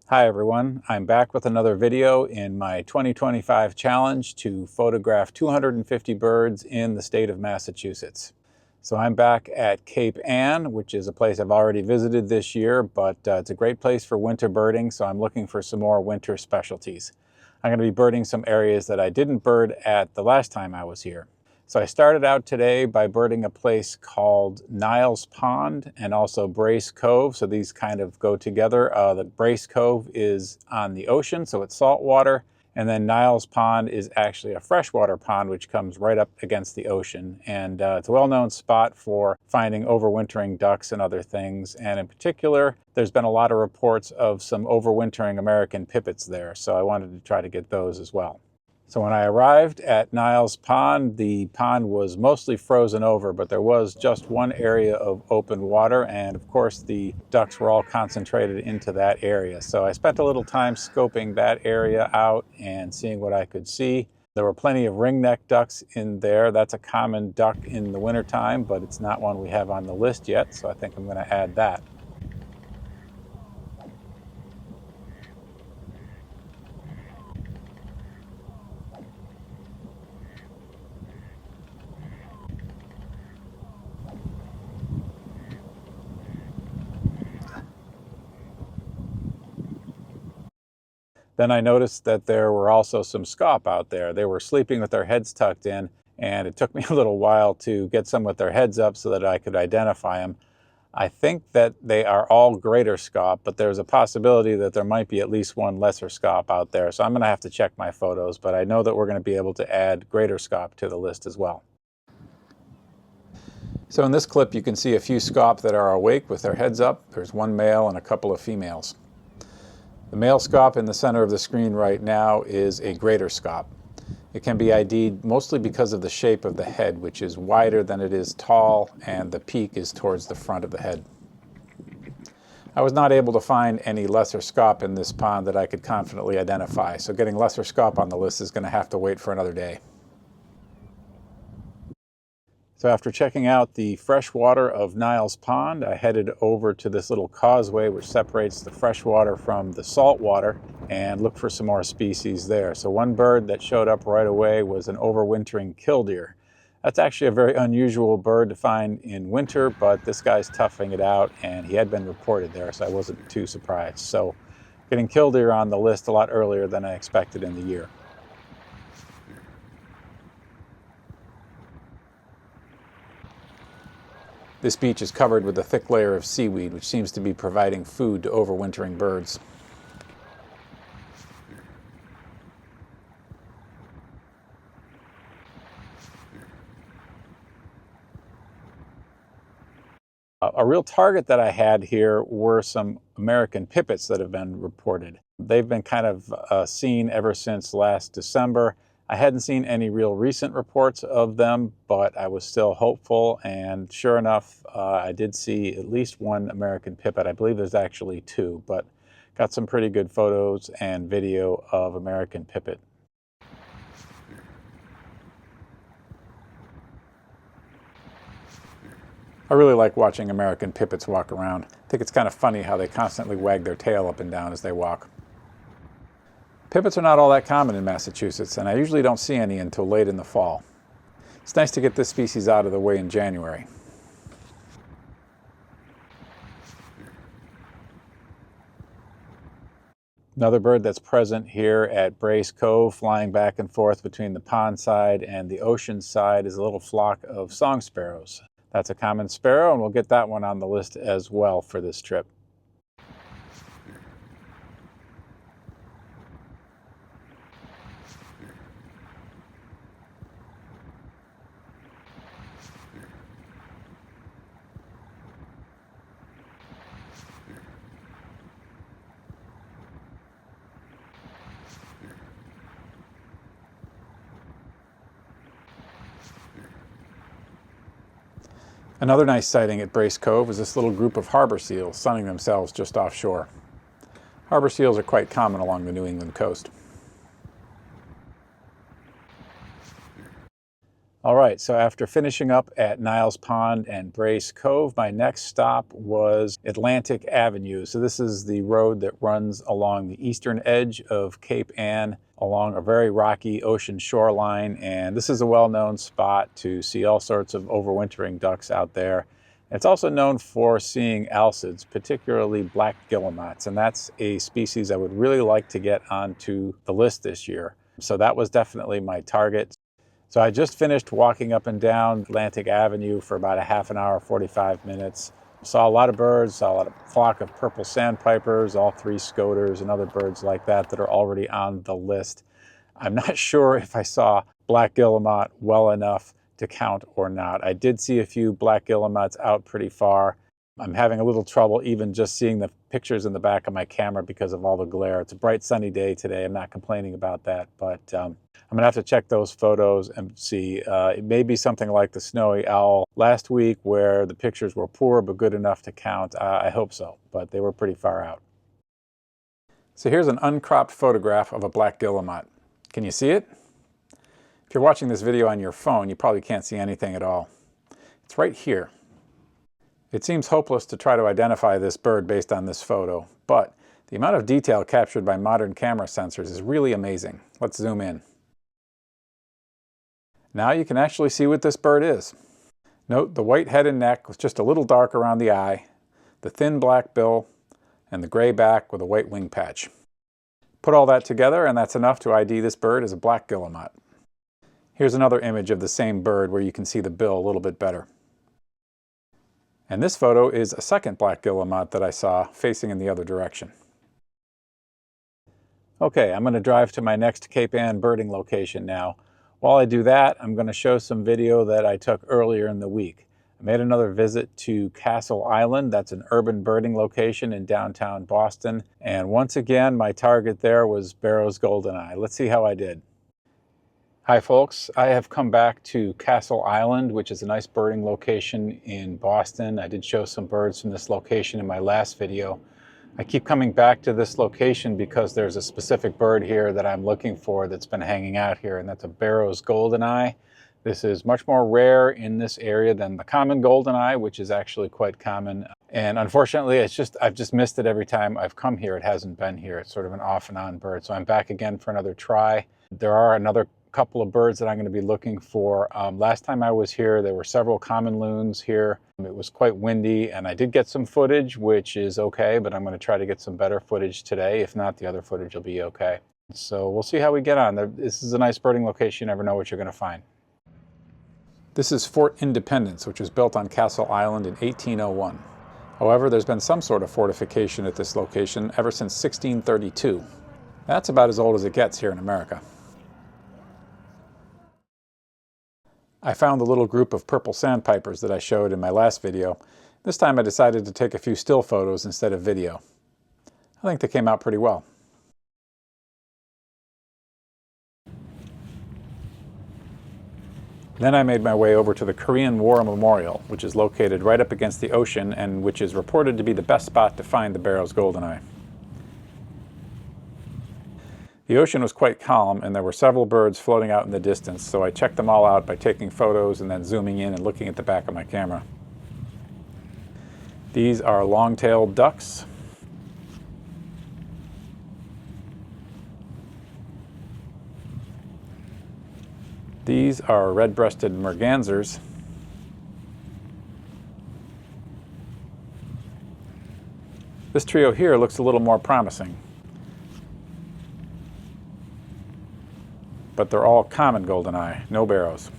Hi everyone, I'm back with another video in my 2025 challenge to photograph 250 birds in the state of Massachusetts. So I'm back at Cape Ann, which is a place I've already visited this year, but it's a great place for winter birding, so I'm looking for some more winter specialties. I'm going to be birding some areas that I didn't bird at the last time I was here. So I started out today by birding a place called Niles Pond and also Brace Cove. So these kind of go together. The Brace Cove is on the ocean, so it's salt water. And then Niles Pond is actually a freshwater pond, which comes right up against the ocean. And it's a well-known spot for finding overwintering ducks and other things. And in particular, there's been a lot of reports of some overwintering American pipits there. So I wanted to try to get those as well. So when I arrived at Niles Pond, the pond was mostly frozen over, but there was just one area of open water, and of course the ducks were all concentrated into that area. So I spent a little time scoping that area out and seeing what I could see. There were plenty of ringneck ducks in there. That's a common duck in the wintertime, but it's not one we have on the list yet, so I think I'm going to add that. Then I noticed that there were also some scaup out there. They were sleeping with their heads tucked in, and it took me a little while to get some with their heads up so that I could identify them. I think that they are all greater scaup, but there's a possibility that there might be at least one lesser scaup out there. So I'm going to have to check my photos, but I know that we're going to be able to add greater scaup to the list as well. So in this clip, you can see a few scaup that are awake with their heads up. There's one male and a couple of females. The male scaup in the center of the screen right now is a greater scaup. It can be ID'd mostly because of the shape of the head, which is wider than it is tall, and the peak is towards the front of the head. I was not able to find any lesser scaup in this pond that I could confidently identify, so getting lesser scaup on the list is going to have to wait for another day. So after checking out the fresh water of Niles Pond, I headed over to this little causeway which separates the fresh water from the salt water and looked for some more species there. So one bird that showed up right away was an overwintering killdeer. That's actually a very unusual bird to find in winter, but this guy's toughing it out and he had been reported there, so I wasn't too surprised. So getting killdeer on the list a lot earlier than I expected in the year. This beach is covered with a thick layer of seaweed, which seems to be providing food to overwintering birds. A real target that I had here were some American pipits that have been reported. They've been kind of seen ever since last December. I hadn't seen any real recent reports of them, but I was still hopeful, and sure enough, I did see at least one American pipit. I believe there's actually two, but got some pretty good photos and video of American pipit. I really like watching American pipits walk around. I think it's kind of funny how they constantly wag their tail up and down as they walk. Pipits are not all that common in Massachusetts, and I usually don't see any until late in the fall. It's nice to get this species out of the way in January. Another bird that's present here at Brace Cove, flying back and forth between the pond side and the ocean side, is a little flock of song sparrows. That's a common sparrow, and we'll get that one on the list as well for this trip. Another nice sighting at Brace Cove is this little group of harbor seals sunning themselves just offshore. Harbor seals are quite common along the New England coast. All right, so after finishing up at Niles Pond and Brace Cove, my next stop was Atlantic Avenue. So this is the road that runs along the eastern edge of Cape Ann, along a very rocky ocean shoreline, and this is a well-known spot to see all sorts of overwintering ducks out there. It's also known for seeing alcids, particularly black guillemots, and that's a species I would really like to get onto the list this year. So that was definitely my target. So I just finished walking up and down Atlantic Avenue for about a half an hour, 45 minutes. Saw a lot of birds, saw a lot of flock of purple sandpipers, all three scoters and other birds like that that are already on the list. I'm not sure if I saw black guillemot well enough to count or not. I did see a few black guillemots out pretty far. I'm having a little trouble even just seeing the pictures in the back of my camera because of all the glare. It's a bright sunny day today. I'm not complaining about that, but I'm gonna have to check those photos and see. It may be something like the snowy owl last week where the pictures were poor but good enough to count. I hope so, but they were pretty far out. So here's an uncropped photograph of a black guillemot. Can you see it? If you're watching this video on your phone, you probably can't see anything at all. It's right here. It seems hopeless to try to identify this bird based on this photo, but the amount of detail captured by modern camera sensors is really amazing. Let's zoom in. Now you can actually see what this bird is. Note the white head and neck with just a little dark around the eye, the thin black bill, and the gray back with a white wing patch. Put all that together and that's enough to ID this bird as a black guillemot. Here's another image of the same bird where you can see the bill a little bit better. And this photo is a second black guillemot that I saw facing in the other direction. Okay, I'm going to drive to my next Cape Ann birding location now. While I do that, I'm going to show some video that I took earlier in the week. I made another visit to Castle Island. That's an urban birding location in downtown Boston. And once again, my target there was Barrow's Goldeneye. Let's see how I did. Hi folks, I have come back to Castle Island, which is a nice birding location in Boston. I did show some birds from this location in my last video. I keep coming back to this location because there's a specific bird here that I'm looking for that's been hanging out here, and that's a Barrow's Goldeneye. This is much more rare in this area than the common Goldeneye, which is actually quite common. And unfortunately, I've just missed it every time I've come here. It hasn't been here. It's sort of an off and on bird. So I'm back again for another try. There are another couple of birds that I'm going to be looking for. Last time I was here, there were several common loons here. It was quite windy, and I did get some footage, which is okay, but I'm going to try to get some better footage today. If not, the other footage will be okay. So we'll see how we get on. This is a nice birding location. You never know what you're going to find. This is Fort Independence, which was built on Castle Island in 1801. However, there's been some sort of fortification at this location ever since 1632. That's about as old as it gets here in America. I found the little group of purple sandpipers that I showed in my last video. This time I decided to take a few still photos instead of video. I think they came out pretty well. Then I made my way over to the Korean War Memorial, which is located right up against the ocean and which is reported to be the best spot to find the Barrow's Goldeneye. The ocean was quite calm and there were several birds floating out in the distance, so I checked them all out by taking photos and then zooming in and looking at the back of my camera. These are long-tailed ducks. These are red-breasted mergansers. This trio here looks a little more promising. But they're all common Goldeneye, no Barrows.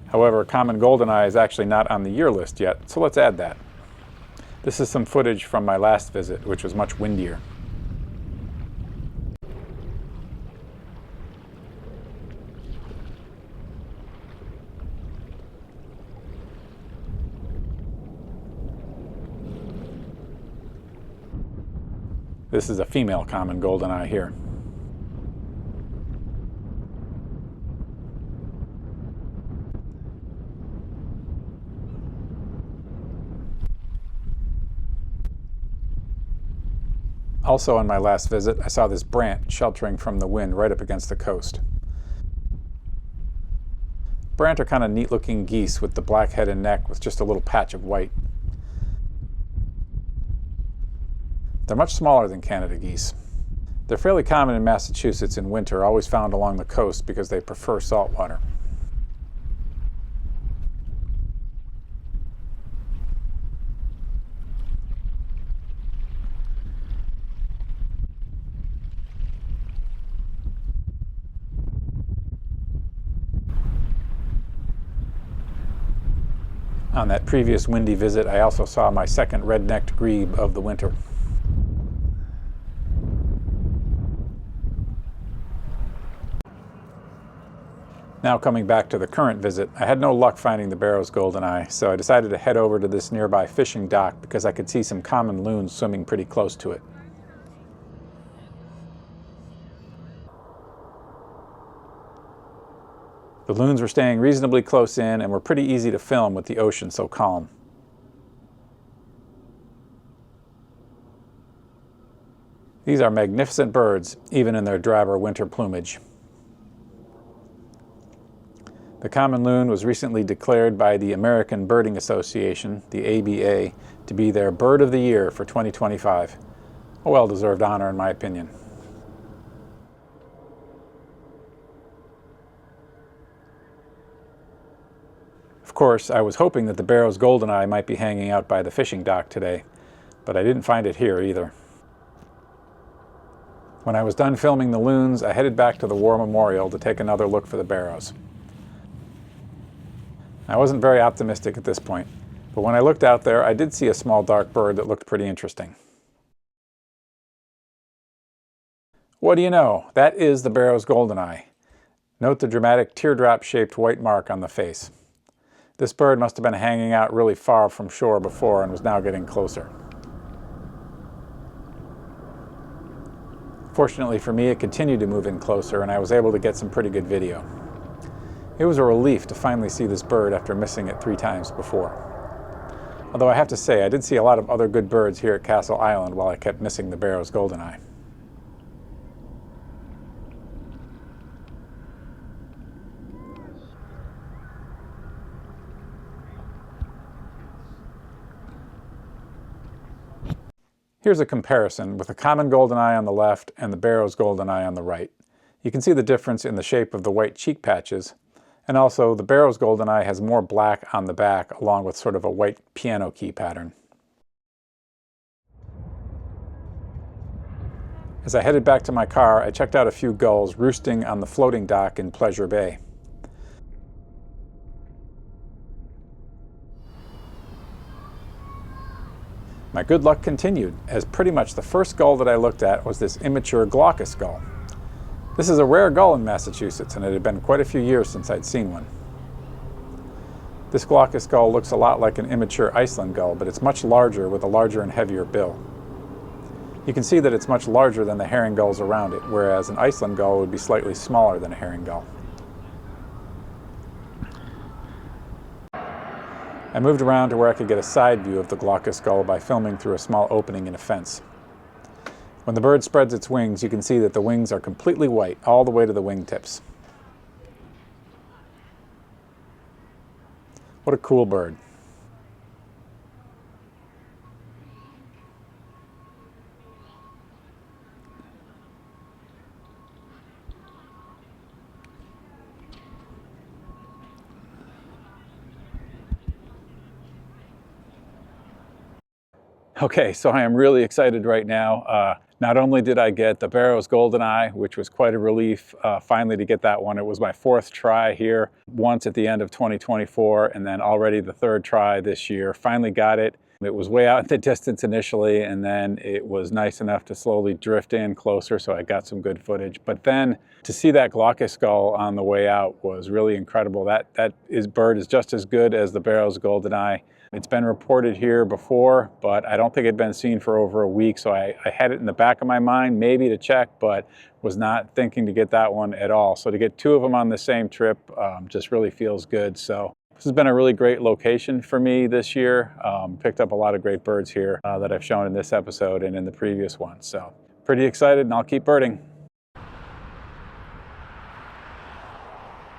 However, common Goldeneye is actually not on the year list yet, so let's add that. This is some footage from my last visit, which was much windier. This is a female common Goldeneye here. Also on my last visit, I saw this brant sheltering from the wind right up against the coast. Brant are kind of neat looking geese with the black head and neck with just a little patch of white. They're much smaller than Canada geese. They're fairly common in Massachusetts in winter, always found along the coast because they prefer salt water. On that previous windy visit, I also saw my second red-necked grebe of the winter. Now coming back to the current visit, I had no luck finding the Barrow's Goldeneye, so I decided to head over to this nearby fishing dock because I could see some common loons swimming pretty close to it. The loons were staying reasonably close in and were pretty easy to film with the ocean so calm. These are magnificent birds, even in their drabber winter plumage. The common loon was recently declared by the American Birding Association, the ABA, to be their Bird of the Year for 2025. A well-deserved honor in my opinion. Of course, I was hoping that the Barrow's Goldeneye might be hanging out by the fishing dock today, but I didn't find it here either. When I was done filming the loons, I headed back to the War Memorial to take another look for the Barrows. I wasn't very optimistic at this point, but when I looked out there, I did see a small dark bird that looked pretty interesting. What do you know? That is the Barrow's Goldeneye. Note the dramatic teardrop-shaped white mark on the face. This bird must have been hanging out really far from shore before and was now getting closer. Fortunately for me, it continued to move in closer and I was able to get some pretty good video. It was a relief to finally see this bird after missing it 3 times before. Although I have to say, I did see a lot of other good birds here at Castle Island while I kept missing the Barrow's Goldeneye. Here's a comparison with the common Goldeneye on the left and the Barrow's Goldeneye on the right. You can see the difference in the shape of the white cheek patches, and also the Barrow's Goldeneye has more black on the back along with sort of a white piano key pattern. As I headed back to my car, I checked out a few gulls roosting on the floating dock in Pleasure Bay. My good luck continued, as pretty much the first gull that I looked at was this immature Glaucous Gull. This is a rare gull in Massachusetts, and it had been quite a few years since I'd seen one. This Glaucous Gull looks a lot like an immature Iceland gull, but it's much larger with a larger and heavier bill. You can see that it's much larger than the herring gulls around it, whereas an Iceland gull would be slightly smaller than a herring gull. I moved around to where I could get a side view of the Glaucous Gull by filming through a small opening in a fence. When the bird spreads its wings, you can see that the wings are completely white all the way to the wingtips. What a cool bird. Okay, so I am really excited right now. Not only did I get the Barrow's Goldeneye, which was quite a relief finally to get that one. It was my 4th try here, once at the end of 2024, and then already the 3rd try this year. Finally got it. It was way out in the distance initially, and then it was nice enough to slowly drift in closer, so I got some good footage. But then to see that Glaucous Gull on the way out was really incredible. That bird is just as good as the Barrow's Goldeneye. It's been reported here before, but I don't think it had been seen for over a week, so I had it in the back of my mind, maybe to check, but was not thinking to get that one at all. So to get 2 of them on the same trip just really feels good. So this has been a really great location for me this year. Picked up a lot of great birds here that I've shown in this episode and in the previous one. So pretty excited, and I'll keep birding.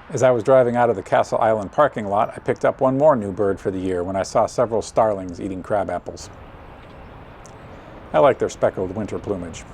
As I was driving out of the Castle Island parking lot, I picked up one more new bird for the year when I saw several starlings eating crab apples. I like their speckled winter plumage.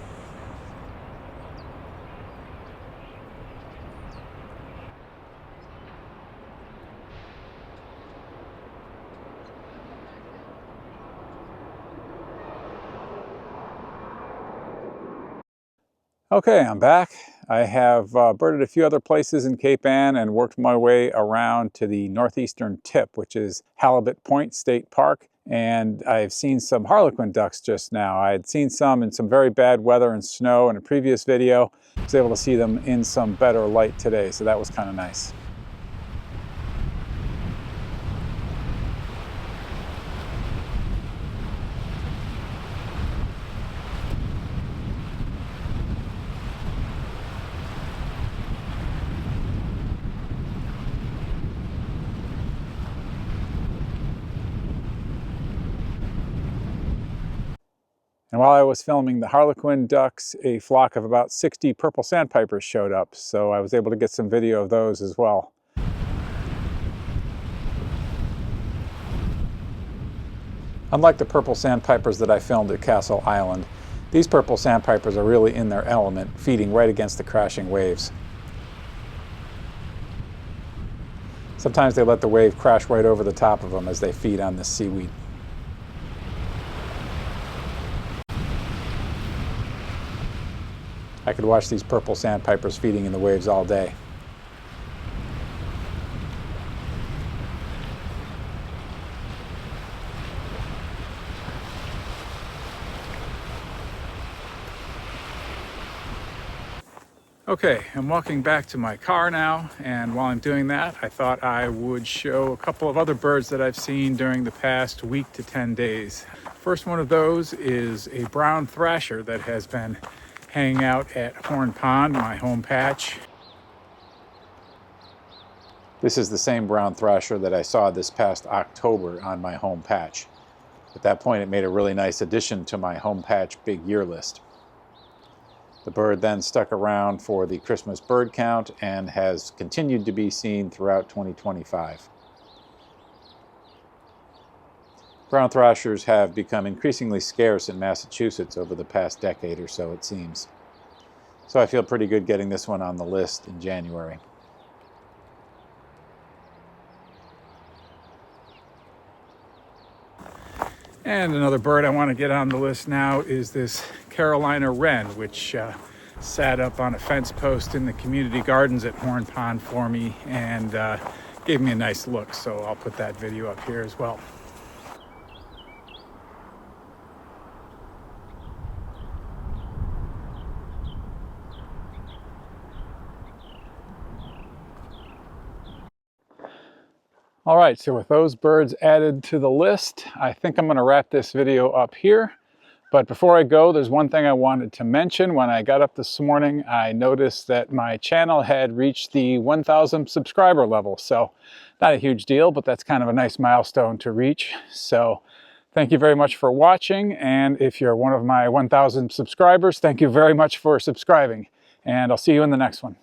Okay, I'm back. I have birded a few other places in Cape Ann and worked my way around to the northeastern tip, which is Halibut Point State Park. And I've seen some harlequin ducks just now. I had seen some in some very bad weather and snow in a previous video. I was able to see them in some better light today, so that was kind of nice. And while I was filming the harlequin ducks, a flock of about 60 purple sandpipers showed up, so I was able to get some video of those as well. Unlike the purple sandpipers that I filmed at Castle Island, these purple sandpipers are really in their element, feeding right against the crashing waves. Sometimes they let the wave crash right over the top of them as they feed on this seaweed. I could watch these purple sandpipers feeding in the waves all day. Okay, I'm walking back to my car now, and while I'm doing that, I thought I would show a couple of other birds that I've seen during the past week to 10 days. First one of those is a brown thrasher that has been hanging out at Horn Pond, my home patch. This is the same brown thrasher that I saw this past October on my home patch. At that point, it made a really nice addition to my home patch big year list. The bird then stuck around for the Christmas bird count and has continued to be seen throughout 2025. Brown thrashers have become increasingly scarce in Massachusetts over the past decade or so, it seems. So I feel pretty good getting this one on the list in January. And another bird I want to get on the list now is this Carolina wren, which sat up on a fence post in the community gardens at Horn Pond for me and gave me a nice look. So I'll put that video up here as well. All right, so with those birds added to the list, I think I'm going to wrap this video up here. But before I go, there's one thing I wanted to mention. When I got up this morning, I noticed that my channel had reached the 1,000 subscriber level. So not a huge deal, but that's kind of a nice milestone to reach. So thank you very much for watching. And if you're one of my 1,000 subscribers, thank you very much for subscribing. And I'll see you in the next one.